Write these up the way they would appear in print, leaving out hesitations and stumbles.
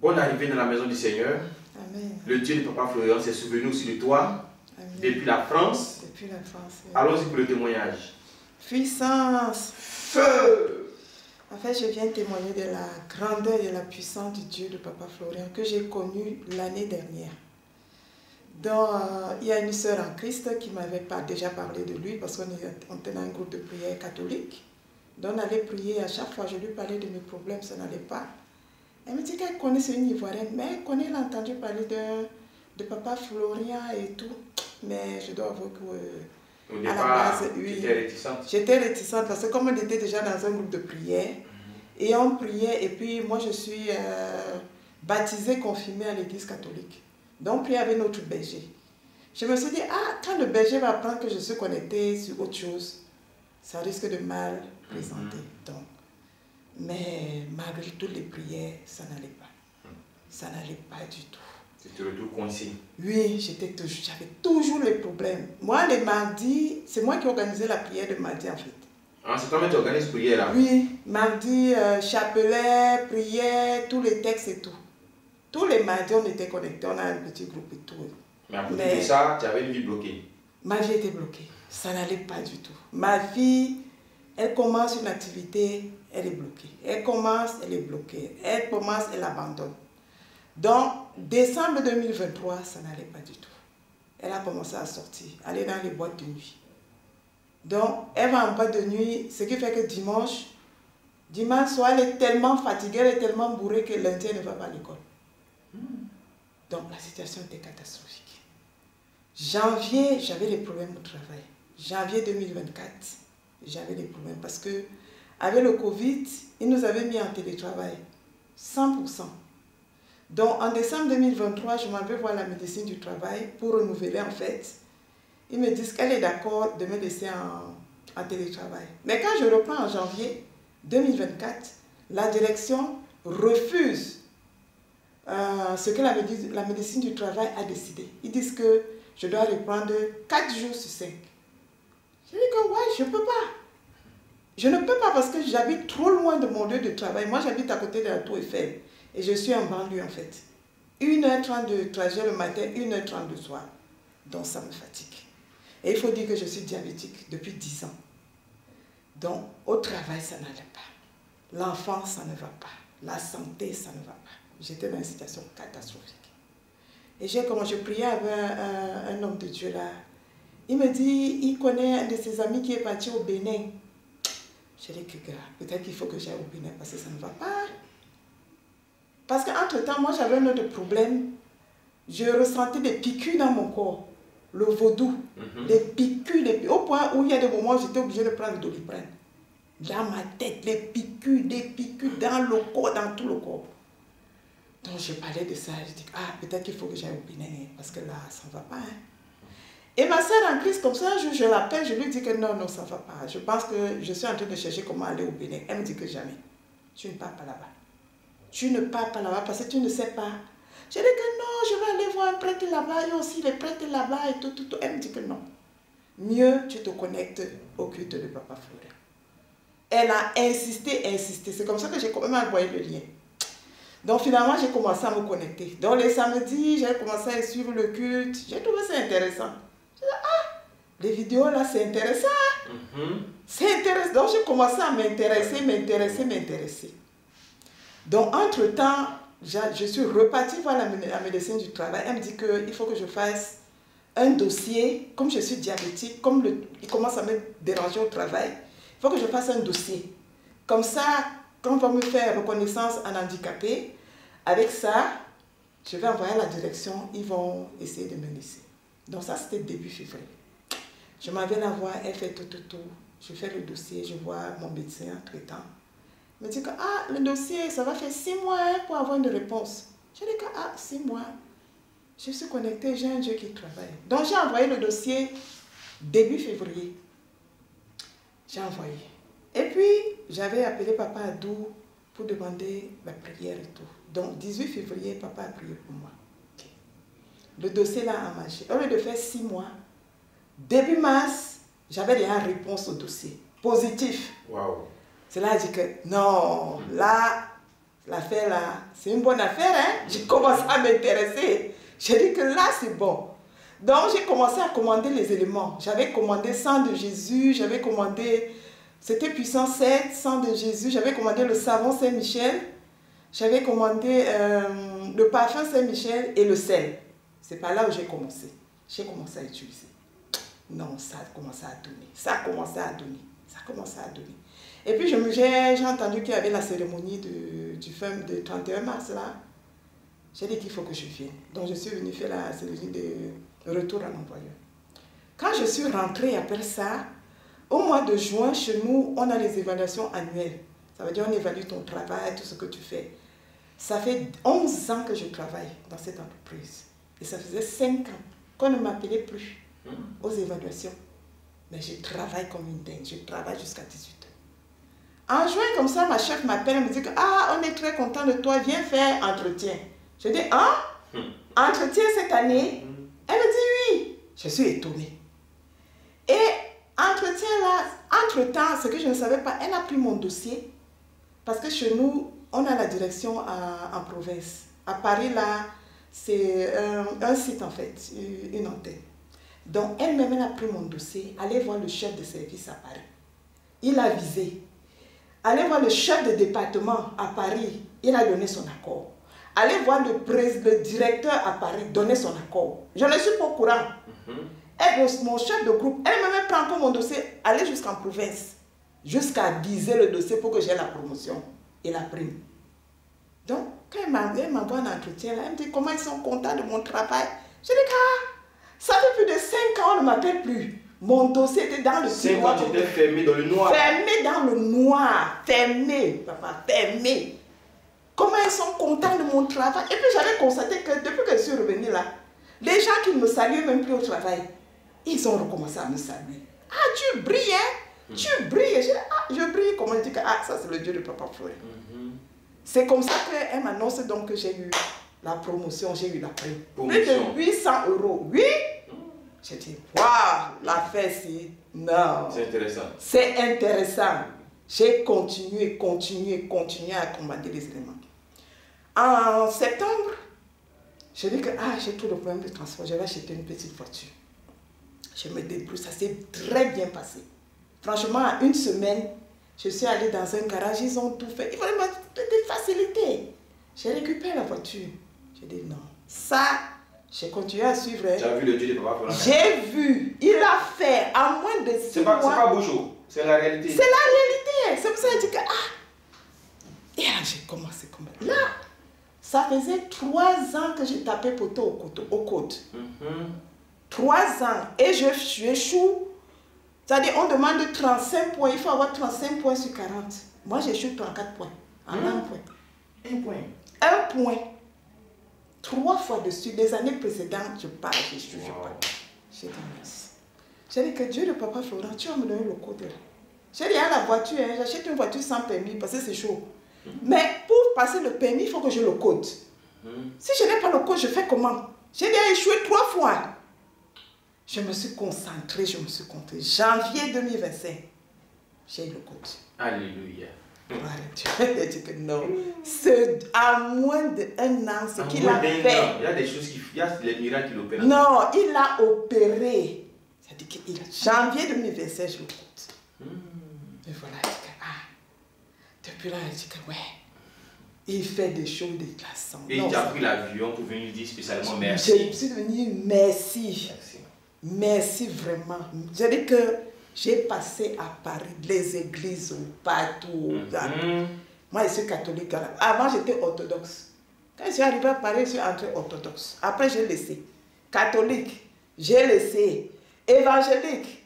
Bonne arrivée dans la maison du Seigneur. Amen. Le Dieu de Papa Florian s'est souvenu aussi de toi. Amen. Depuis la France. Depuis la France. Oui. Allons-y pour le témoignage. Puissance. Feu. En fait, je viens témoigner de la grandeur et de la puissance du Dieu de Papa Florian que j'ai connu l'année dernière. Donc, il y a une sœur en Christ qui m'avait déjà parlé de lui parce qu'on était dans un groupe de prière catholique. Donc, on allait prier à chaque fois. Je lui parlais de mes problèmes, ça n'allait pas. Elle me dit qu'elle connaissait une Ivoirienne, mais elle connaît, elle a entendu parler de Papa Florian et tout. Mais je dois avouer que Au à la départ, base, oui, j'étais réticente. j'étais réticente parce que comme on était déjà dans un groupe de prière, et on priait, et puis moi je suis baptisée, confirmée à l'église catholique. Donc on priait avec notre berger. Je me suis dit, ah, quand le berger va apprendre que je suis connectée sur autre chose, ça risque de mal présenter. Donc, mais malgré toutes les prières, ça n'allait pas. Ça n'allait pas du tout. Tu te retrouves coincé. Oui, j'avais toujours les problèmes. Moi, les mardis, c'est moi qui organisais la prière de mardi en fait. Ah, c'est toi-même qui organises prière là? Oui, mardi, chapelet, prière, tous les textes et tout. Tous les mardis, on était connectés, on a un petit groupe et tout. Mais à côté de ça, tu avais une vie bloquée. Ma vie était bloquée. Ça n'allait pas du tout. Ma vie, elle commence une activité, elle est bloquée. Elle commence, elle est bloquée. Elle commence, elle abandonne. Donc, décembre 2023, ça n'allait pas du tout. Elle a commencé à sortir, aller dans les boîtes de nuit. Donc, elle va en boîte de nuit, ce qui fait que dimanche soir, elle est tellement fatiguée, elle est tellement bourrée que lundi, elle ne va pas à l'école. Donc, la situation était catastrophique. Janvier, j'avais des problèmes au travail. Janvier 2024, j'avais des problèmes parce que avec le Covid, ils nous avaient mis en télétravail, 100%. Donc, en décembre 2023, je m'en vais voir la médecine du travail pour renouveler en fait. Ils me disent qu'elle est d'accord de me laisser en télétravail. Mais quand je reprends en janvier 2024, la direction refuse ce que la médecine du travail a décidé. Ils disent que je dois reprendre 4 jours sur 5. Je dis que ouais, je ne peux pas. Je ne peux pas parce que j'habite trop loin de mon lieu de travail. Moi, j'habite à côté de la Tour Eiffel. Et je suis en banlieue en fait. 1h30 de trajet le matin, 1h30 le soir. Donc ça me fatigue. Et il faut dire que je suis diabétique depuis 10 ans. Donc au travail, ça n'allait pas. L'enfant, ça ne va pas. La santé, ça ne va pas. J'étais dans une situation catastrophique. Et je priais avec un homme de Dieu là. Il me dit, il connaît un de ses amis qui est parti au Bénin. Je dis que peut-être qu'il faut que j'aille au Bénin parce que ça ne va pas. Parce qu'entre-temps, moi j'avais un autre problème. Je ressentais des piqûres dans mon corps. Le vaudou. Des piqûres, au point où il y a des moments où j'étais obligée de prendre le Doliprane. Dans ma tête, des piqûres dans le corps, dans tout le corps. Donc je parlais de ça. Je dis, ah, peut-être qu'il faut que j'aille au Bénin. Parce que là, ça ne va pas. Hein. Et ma soeur en Christ, comme ça, un jour, je l'appelle, je lui dis que non, ça ne va pas. Je pense que je suis en train de chercher comment aller au Bénin. Elle me dit que jamais. Tu ne pars pas là-bas. Tu ne pars pas là-bas parce que tu ne sais pas. Je dis que non, je vais aller voir un prêtre là-bas, il y a aussi les prêtres là-bas et tout. Elle me dit que non. Mieux, tu te connectes au culte de Papa Florian. Elle a insisté. C'est comme ça que j'ai quand même envoyé le lien. Donc finalement, j'ai commencé à me connecter. Donc les samedis, j'ai commencé à suivre le culte. J'ai trouvé ça intéressant. Je dis, ah, les vidéos là, c'est intéressant. C'est intéressant. Donc j'ai commencé à m'intéresser. Donc, entre-temps, je suis repartie voir la médecine du travail. Elle me dit qu'il faut que je fasse un dossier. Comme je suis diabétique, comme il commence à me déranger au travail, il faut que je fasse un dossier. Comme ça, quand on va me faire reconnaissance en handicapé, avec ça, je vais envoyer à la direction, ils vont essayer de me laisser. Donc ça, c'était début février. Je m'en vais la voir, elle fait tout. Je fais le dossier, je vois mon médecin entre-temps. Il me dit que le dossier, ça va faire 6 mois pour avoir une réponse. Je dis que 6 mois, je suis connectée, j'ai un Dieu qui travaille. Donc j'ai envoyé le dossier début février. J'ai envoyé. Et puis, j'avais appelé Papa Adou pour demander la prière et tout. Donc 18 février, Papa a prié pour moi. Okay. Le dossier là a marché. Au lieu de faire 6 mois, début mars, j'avais déjà une réponse au dossier. Positif. Waouh. C'est là que j'ai dit que non, là, L'affaire là, c'est une bonne affaire, hein? J'ai commencé à m'intéresser. J'ai dit que là, c'est bon. Donc, j'ai commencé à commander les éléments. J'avais commandé sang de Jésus, j'avais commandé, c'était puissance 7, sang de Jésus, j'avais commandé le savon Saint-Michel, j'avais commandé le parfum Saint-Michel et le sel. C'est par là où j'ai commencé. J'ai commencé à utiliser. Non, ça a commencé à donner. Ça a commencé à donner. Ça a commencé à donner. Et puis, j'ai entendu qu'il y avait la cérémonie du 31 mars, là. J'ai dit qu'il faut que je vienne. Donc, je suis venue faire la cérémonie de retour à l'employeur. Quand je suis rentrée après ça, au mois de juin, chez nous, on a les évaluations annuelles. Ça veut dire on évalue ton travail, tout ce que tu fais. Ça fait 11 ans que je travaille dans cette entreprise. Et ça faisait 5 ans qu'on ne m'appelait plus aux évaluations. Mais je travaille comme une dingue. Je travaille jusqu'à 18 heures. En juin, comme ça, ma chef m'appelle et me dit que on est très content de toi, viens faire entretien. Je dis, entretien cette année? Elle me dit oui. Je suis étonnée. Et entretien là, entre-temps, ce que je ne savais pas, elle a pris mon dossier. Parce que chez nous, on a la direction en province. À Paris, là, c'est un site en fait, une antenne. Donc, elle-même, elle a pris mon dossier, allez voir le chef de service à Paris. Il a visé. Allez voir le chef de département à Paris, il a donné son accord. Allez voir le directeur à Paris, donner son accord. Je ne suis pas au courant. Et mon chef de groupe, elle-même prend encore mon dossier, aller jusqu'en province, jusqu'à viser le dossier pour que j'ai la promotion et la prime. Donc, quand elle m'envoie un entretien, là, elle me dit comment ils sont contents de mon travail. Je dis, ça fait plus de 5 ans, on ne m'appelle plus. Mon dossier était dans le tiroir. 5 ans, tu étais fermé dans le noir. Fermé dans le noir. Fermé, papa, fermé. Comment ils sont contents de mon travail. Et puis j'avais constaté que depuis que je suis revenue là, les gens qui ne me saluaient même plus au travail, ils ont recommencé à me saluer. Tu brilles, hein? Tu brilles. Je brille. Comment je dis que ça c'est le Dieu de Papa Florent. C'est comme ça qu'elle m'annonce donc que j'ai eu la promotion, j'ai eu la prime. Plus de 800 €. Oui. J'ai dit, waouh, la fête, non. C'est intéressant. C'est intéressant. J'ai continué à commander les éléments. En septembre, je dis que j'ai tout le problème de transport, je vais acheter une petite voiture. Je me débrouille, ça s'est très bien passé. Franchement, en une semaine, je suis allée dans un garage, ils ont tout fait. Ils veulent me donner des facilités. J'ai récupéré la voiture. J'ai dit non. Ça, j'ai continué à suivre. Tu as vu le Dieu de Papa Florent? J'ai vu. Il a fait en moins de 6 mois. C'est pas Bouchot, c'est la réalité. C'est la réalité. C'est pour ça que je dis que Et là, j'ai commencé comme ça. Là, ça faisait 3 ans que j'ai tapé poteau au code. 3 ans. Et je échoue. C'est-à-dire, on demande 35 points. Il faut avoir 35 points sur 40. Moi, j'échoue 34 points. En un point. 1 point. 1 point. 3 fois dessus. Les années précédentes, je parle, j'échoue, je parle. J'ai dit merci. J'ai dit que Dieu de Papa Florent, tu vas me donner le code là. J'ai dit, la voiture, j'achète une voiture sans permis parce que c'est chaud. Mais pour passer le permis, il faut que j'ai le code. Si je n'ai pas le code, je fais comment? J'ai déjà échoué 3 fois. Je me suis concentrée, je me suis comptée. Janvier 2025, j'ai eu le code. Alléluia. J'ai dit que non. C'est à moins d'1 an, ce qu'il a fait. Il y a des choses il y a les miracles qu'il opère. Non, il a opéré. C'est-à-dire qu'il a janvier 2025, j'ai le code. Et voilà, il dit que depuis là, il dit que il fait des choses déclassantes. Et il a pris l'avion pour venir dire spécialement merci. Je suis venue merci. Merci vraiment. Je dis que j'ai passé à Paris, les églises partout. Moi, je suis catholique. Avant, j'étais orthodoxe. Quand je suis arrivée à Paris, je suis entrée orthodoxe. Après, j'ai laissé. Catholique, j'ai laissé. Évangélique,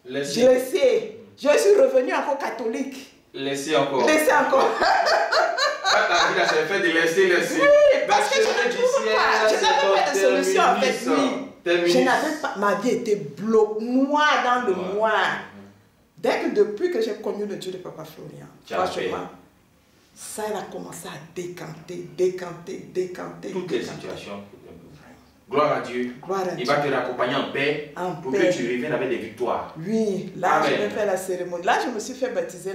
j'ai laissé. Je suis revenue encore catholique. Laissez encore. Laissez encore. Ta vie, là, c'est fait de laisser. Oui, parce que je ne trouve pas. Je n'avais pas de solution avec lui. Je n'avais pas. Ma vie était bloquée, noire dans le noir. Dès que depuis que j'ai connu le Dieu de Papa Florent, franchement, ça, il a commencé à décanter. Toutes les situations. Gloire à Dieu. Il va te raccompagner en paix pour que tu reviennes avec des victoires. Oui, là, je vais faire la cérémonie. Là, je me suis fait baptiser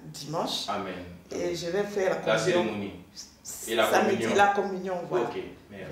dimanche. Amen. Et je vais faire la cérémonie. Et la samedi, communion. la communion, voilà. Ok, merci.